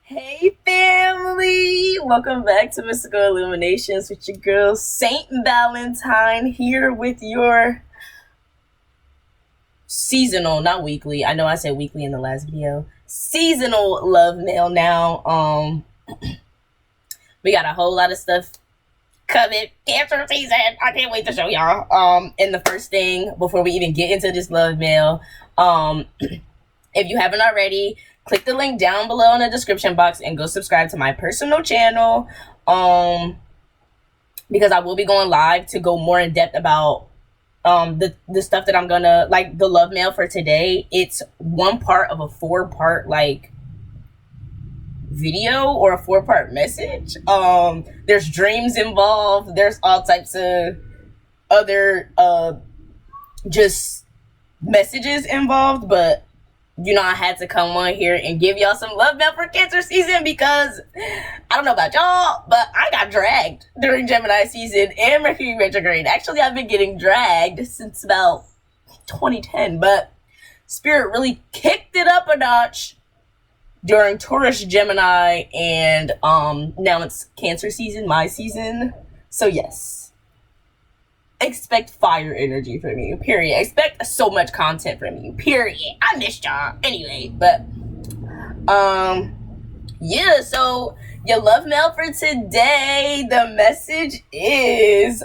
Hey family! Welcome back to Mystical Illuminations with your girl SaintValintyn here with your seasonal, not weekly. I know I said weekly in the last video. Seasonal love mail now. We got a whole lot of stuff coming. Cancer season. I can't wait to show y'all. And the first thing before we even get into this love mail, if you haven't already, click the link down below in the description box and go subscribe to my personal channel. Because I will be going live to go more in depth about the stuff that I'm gonna, like, the love mail for today. It's one part of a 4-part like video or a 4-part message. There's dreams involved, there's all types of other just messages involved, but you know, I had to come on here and give y'all some love mail for Cancer season because I don't know about y'all, but I got dragged during Gemini season and Mercury retrograde. Actually, I've been getting dragged since about 2010, but Spirit really kicked it up a notch during Taurus, Gemini, and now it's Cancer season, my season. So yes. Expect fire energy from you, period. Expect so much content from you, period. I missed y'all anyway, but yeah, so your love mail for today, the message is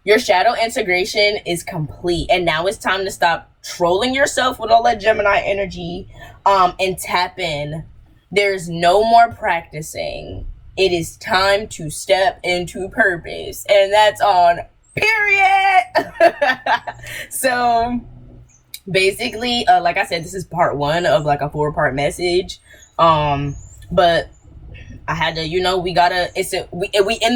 your shadow integration is complete, and now it's time to stop trolling yourself with all that Gemini energy and tap in. There's no more practicing. It is time to step into purpose, and that's on period. So basically, like I said, this is part 1 of like a 4-part message. But I had to, you know, we in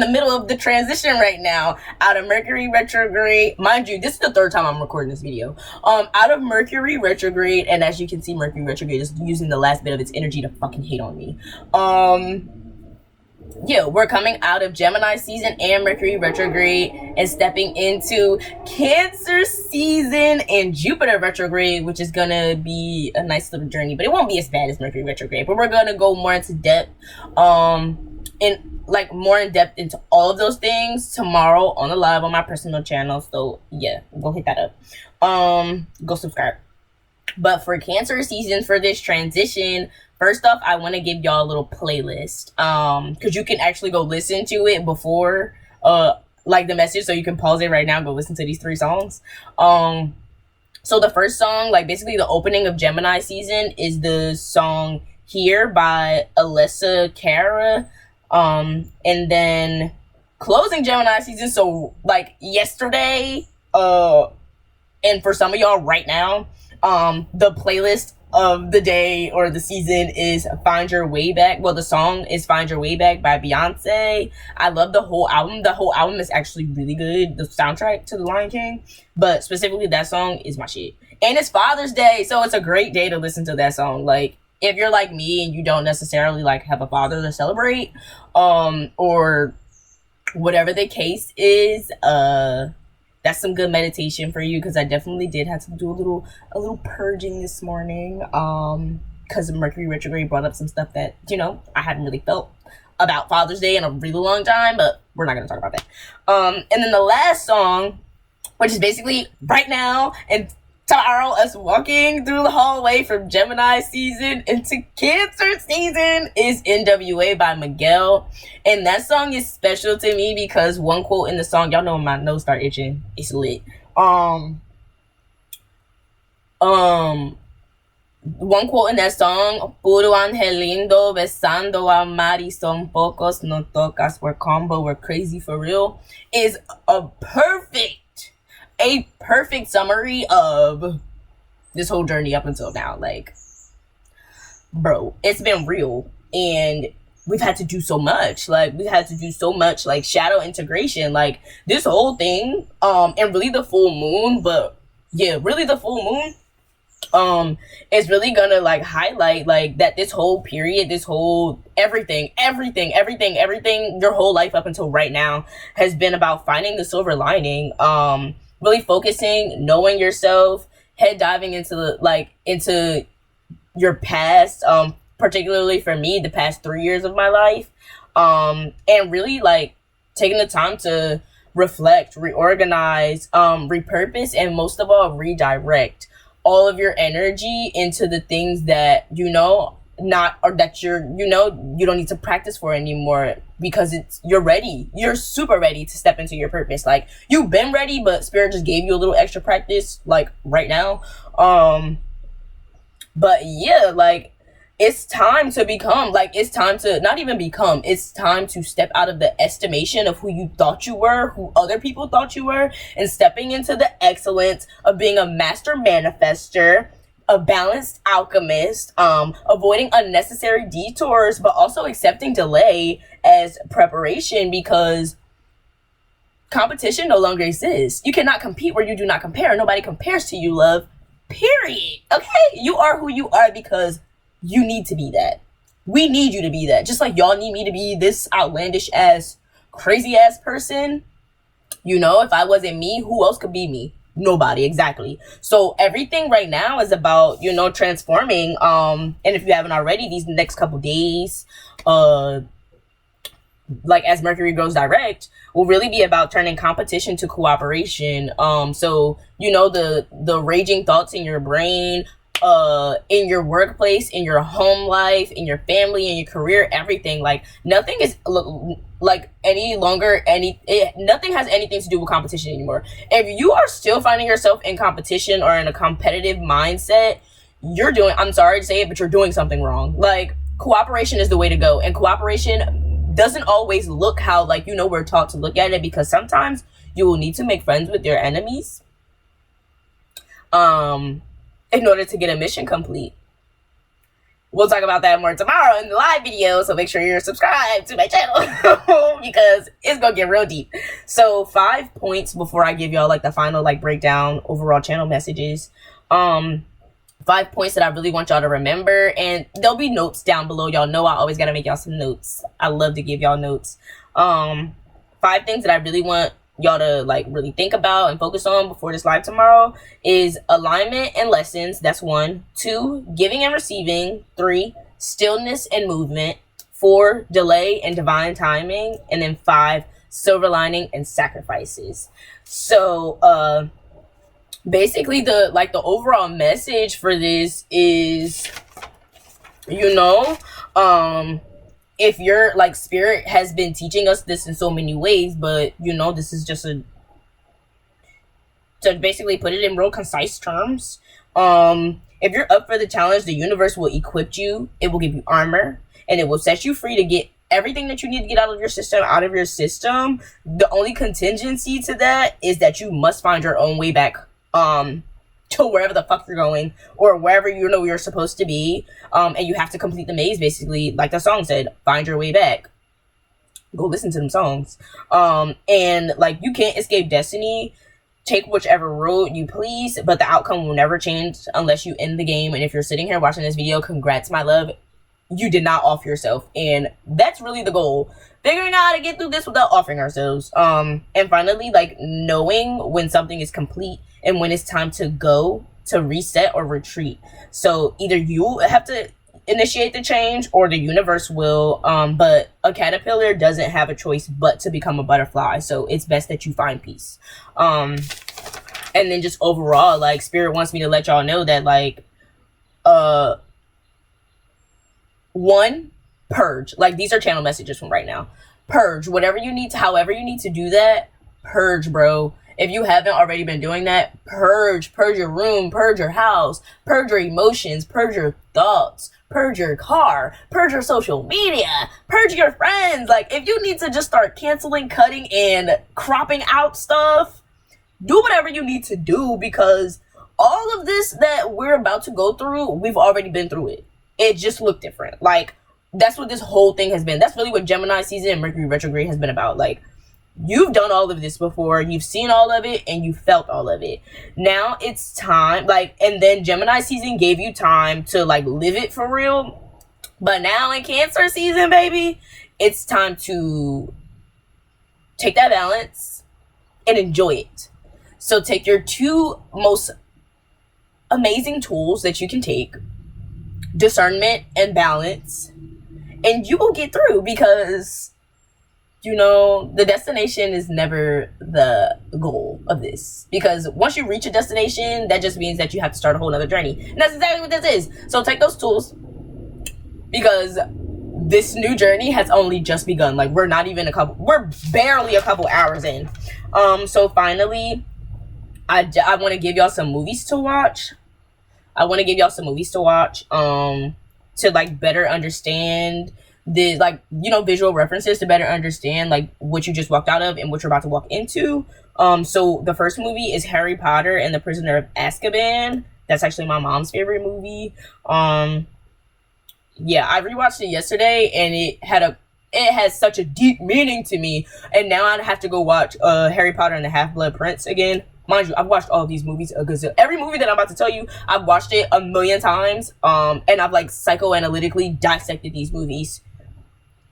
the middle of the transition right now out of Mercury retrograde. Mind you, this is the 3rd time I'm recording this video. Out of Mercury retrograde, and as you can see, Mercury retrograde is using the last bit of its energy to fucking hate on me. Yeah, we're coming out of Gemini season and Mercury retrograde and stepping into Cancer season and Jupiter retrograde, which is gonna be a nice little journey, but it won't be as bad as Mercury retrograde. But we're gonna go more into depth, more in depth into all of those things tomorrow on the live on my personal channel. So yeah, go hit that up. Go subscribe. But for Cancer season, for this transition, first off, I want to give y'all a little playlist, because you can actually go listen to it before, like the message, so you can pause it right now and go listen to these 3 songs. So the first song, like basically the opening of Gemini season, is the song Here by Alessia Cara, and then closing Gemini season, so like yesterday, and for some of y'all right now, the playlist of the day or the season is Find Your Way Back. Well, the song is Find Your Way Back by Beyonce. I love the whole album. The whole album is actually really good, the soundtrack to The Lion King, but specifically that song is my shit. And it's Father's Day, so it's a great day to listen to that song. Like, if you're like me and you don't necessarily like have a father to celebrate, or whatever the case is, that's some good meditation for you, because I definitely did have to do a little purging this morning, because Mercury retrograde brought up some stuff that, you know, I hadn't really felt about Father's Day in a really long time, but we're not going to talk about that. And then the last song, which is basically right now and tomorrow, us walking through the hallway from Gemini season into Cancer season, is NWA by Miguel. And that song is special to me because one quote in the song, y'all know my nose start itching, it's lit. One quote in that song, Puro Angelindo besando a Mari son pocos, no tocas, we're combo, we're crazy for real, is a perfect summary of this whole journey up until now. Like, bro, it's been real, and we've had to do so much. Like, like shadow integration, like this whole thing, and really the full moon. But yeah, really the full moon is really gonna like highlight like that this whole period, this whole everything, your whole life up until right now has been about finding the silver lining, really focusing, knowing yourself, head diving into your past, particularly for me, the past 3 years of my life. And really like taking the time to reflect, reorganize, repurpose, and most of all, redirect all of your energy into the things that not, or that you don't need to practice for anymore, because you're ready. You're super ready to step into your purpose. Like, you've been ready, but Spirit just gave you a little extra practice, like right now. But yeah, like, it's time to become, like, it's time to not even become, it's time to step out of the estimation of who you thought you were, who other people thought you were, and stepping into the excellence of being a master manifester, a balanced alchemist, avoiding unnecessary detours, but also accepting delay as preparation, because competition no longer exists. You cannot compete where you do not compare. Nobody compares to you, love. Period. Okay? You are who you are because you need to be that. We need you to be that. Just like y'all need me to be this outlandish ass, crazy ass person. If I wasn't me, who else could be me? Nobody. Exactly. So everything right now is about, transforming. And if you haven't already, these next couple days, like as Mercury goes direct, will really be about turning competition to cooperation. So the raging thoughts in your brain, in your workplace, in your home life, in your family, in your career, everything, like nothing is like any longer nothing has anything to do with competition anymore. If you are still finding yourself in competition or in a competitive mindset, I'm sorry to say it, but you're doing something wrong. Like, cooperation is the way to go, and cooperation doesn't always look how, like, we're taught to look at it, because sometimes you will need to make friends with your enemies in order to get a mission complete. We'll talk about that more tomorrow in the live video, so make sure you're subscribed to my channel because it's gonna get real deep. So 5 points before I give y'all like the final like breakdown, overall channel messages. 5 points that I really want y'all to remember, and there'll be notes down below. Y'all know I always gotta make y'all some notes. I love to give y'all notes. 5 things that I really want y'all to like really think about and focus on before this live tomorrow is alignment and lessons. That's 1. 2, giving and receiving. 3, stillness and movement. 4, delay and divine timing. And then 5, silver lining and sacrifices. So basically the overall message for this is, if you're like, Spirit has been teaching us this in so many ways, but this is just to basically put it in real concise terms. If you're up for the challenge, the universe will equip you. It will give you armor, and it will set you free to get everything that you need to get out of your system. The only contingency to that is that you must find your own way back to wherever the fuck you're going, or wherever you're supposed to be, and you have to complete the maze, basically, like the song said, find your way back. Go listen to them songs. And like, you can't escape destiny. Take whichever road you please, but the outcome will never change unless you end the game. And if you're sitting here watching this video, congrats, my love. You did not off yourself, and that's really the goal. Figuring out how to get through this without offing ourselves. And finally, like, knowing when something is complete and when it's time to go, to reset or retreat. So either you have to initiate the change or the universe will, but a caterpillar doesn't have a choice but to become a butterfly. So it's best that you find peace. And then just overall, like, Spirit wants me to let y'all know that, like, 1, purge. Like, these are channel messages from right now. Purge whatever you need to, however you need to do that. Purge, bro. If you haven't already been doing that, purge your room, purge your house, purge your emotions, purge your thoughts, purge your car, purge your social media, purge your friends. Like, if you need to just start canceling, cutting, and cropping out stuff, do whatever you need to do, because all of this that we're about to go through, we've already been through it. It just looked different. Like, that's what this whole thing has been. That's really what Gemini season and Mercury retrograde has been about. Like, you've done all of this before, you've seen all of it, and you felt all of it. Now it's time, like, and then Gemini season gave you time to like live it for real. But now in Cancer season, baby, it's time to take that balance and enjoy it. So take your 2 most amazing tools that you can take. discernment, and balance, and you will get through, because the destination is never the goal of this, because once you reach a destination, that just means that you have to start a whole nother journey, and that's exactly what this is. So take those tools, because this new journey has only just begun. Like, we're barely a couple hours in. So finally, I want to give y'all some movies to watch. To like better understand the, like, visual references, to better understand like what you just walked out of and what you're about to walk into. So the first movie is Harry Potter and the Prisoner of Azkaban. That's actually my mom's favorite movie. Yeah, I rewatched it yesterday, and it has such a deep meaning to me. And now I have to go watch Harry Potter and the Half-Blood Prince again. Mind you, I've watched all of these movies a gazillion. Every movie that I'm about to tell you, I've watched it a million times. And I've like psychoanalytically dissected these movies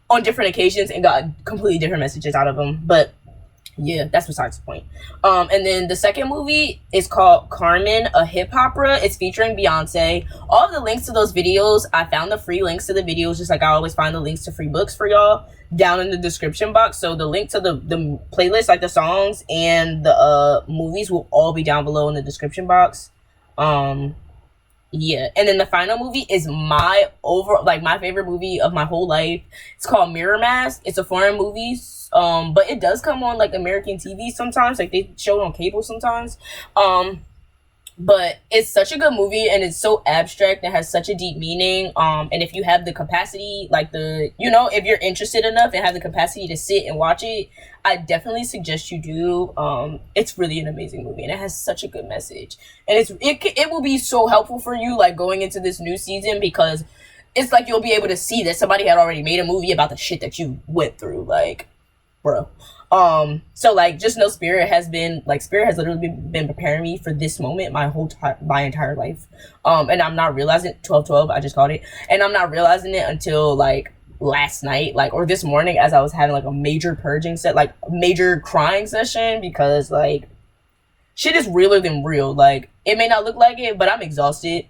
on different occasions and got completely different messages out of them. But yeah, that's besides the point. And then the second movie is called Carmen, a Hip Hopera. It's featuring Beyonce. All of the links to those videos, I found the free links to the videos, just like I always find the links to free books for y'all, down in the description box. So the link to the playlist, like the songs and the movies, will all be down below in the description box. Yeah, and then the final movie is my favorite movie of my whole life. It's called MirrorMask. It's a foreign movie, but it does come on like American TV sometimes, like they show it on cable sometimes. But it's such a good movie, and it's so abstract and has such a deep meaning. And if you have the capacity, if you're interested enough and have the capacity to sit and watch it, I definitely suggest you do. It's really an amazing movie, and it has such a good message. And it will be so helpful for you, like, going into this new season, because it's like you'll be able to see that somebody had already made a movie about the shit that you went through, like, bro. So like, just know Spirit has literally been preparing me for this moment my entire life. And I'm not realizing 12/12, I just called it, and I'm not realizing it until like last night, or this morning, as I was having like a major major crying session, because like shit is realer than real. Like, it may not look like it, but I'm exhausted.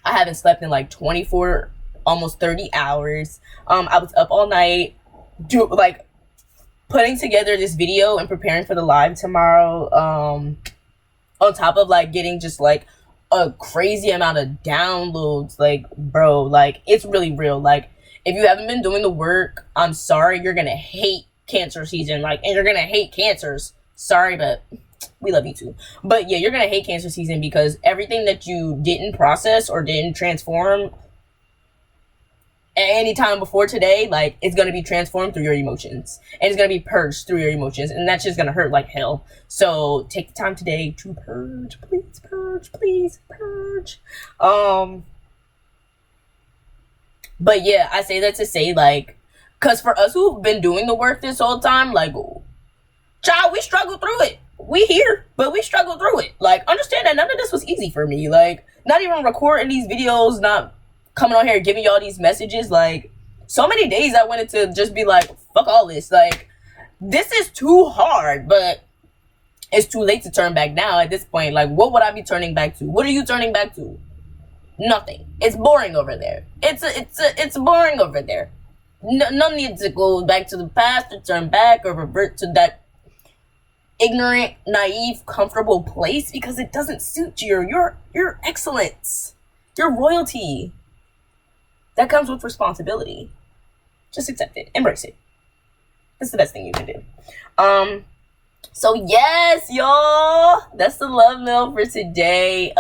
I haven't slept in like 24, almost 30 hours. I was up all night putting together this video and preparing for the live tomorrow, on top of like getting just like a crazy amount of downloads. Like, bro, like, it's really real. Like, if you haven't been doing the work, I'm sorry, you're gonna hate cancer season, and you're gonna hate cancers. Sorry, but we love you too. But yeah, you're gonna hate cancer season, because everything that you didn't process or didn't transform any time before today, like, it's gonna be transformed through your emotions, and it's gonna be purged through your emotions, and that's just gonna hurt like hell. So take the time today to purge. Please purge. But yeah, I say that to say, like, because for us who've been doing the work this whole time, like, child, we struggled through it. We here, but we struggled through it. Like, understand that none of this was easy for me. Like, not even recording these videos, not coming on here giving y'all these messages. Like, so many days I wanted to just be like, fuck all this. Like, this is too hard, but it's too late to turn back now at this point. Like, what would I be turning back to? What are you turning back to? Nothing. It's boring over there. It's boring over there. No need to go back to the past or turn back or revert to that ignorant, naive, comfortable place, because it doesn't suit you. Your excellence. Your royalty. That comes with responsibility. Just accept it. Embrace it. That's the best thing you can do. So yes, y'all, that's the love mail for today.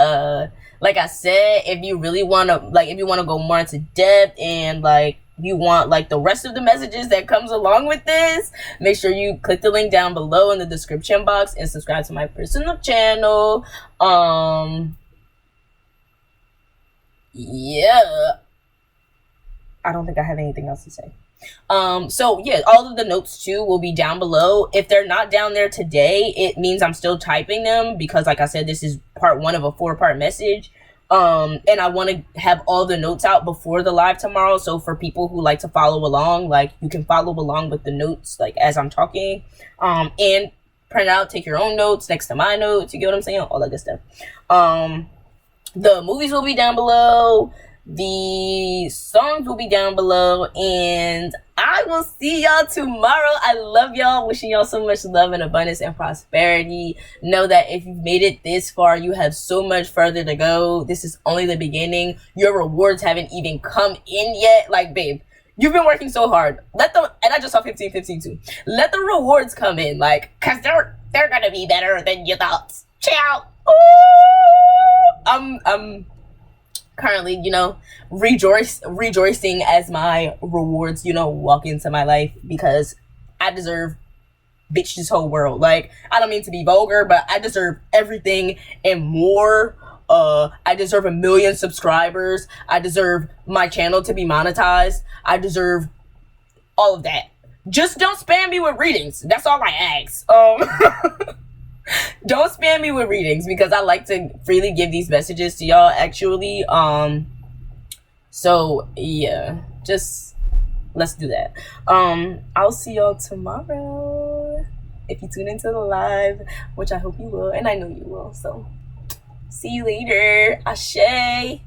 Like I said, if you really want to, if you want to go more into depth, and you want the rest of the messages that comes along with this, make sure you click the link down below in the description box and subscribe to my personal channel. Yeah, I don't think I have anything else to say. So yeah, all of the notes too will be down below. If they're not down there today, it means I'm still typing them, because like I said, this is part 1 of a 4-part message. And I want to have all the notes out before the live tomorrow. So for people who like to follow along, you can follow along with the notes, as I'm talking, and print out, take your own notes next to my notes. You get what I'm saying? All that good stuff. The movies will be down below. The songs will be down below, and I will see y'all tomorrow. I love y'all. Wishing y'all so much love and abundance and prosperity. Know that if you've made it this far, you have so much further to go. This is only the beginning. Your rewards haven't even come in yet. Like, babe, you've been working so hard. And I just saw 15 too. Let the rewards come in, like, cause they're gonna be better than you thought. Ciao. Ooh! I'm currently, rejoicing as my rewards, walk into my life, because I deserve this whole world. Like, I don't mean to be vulgar, but I deserve everything and more. I deserve 1 million subscribers. I deserve my channel to be monetized. I deserve all of that. Just don't spam me with readings. That's all I ask. Don't spam me with readings, because I like to freely give these messages to y'all, actually. So yeah, just let's do that. I'll see y'all tomorrow if you tune into the live, which I hope you will, and I know you will. So see you later. Ashe.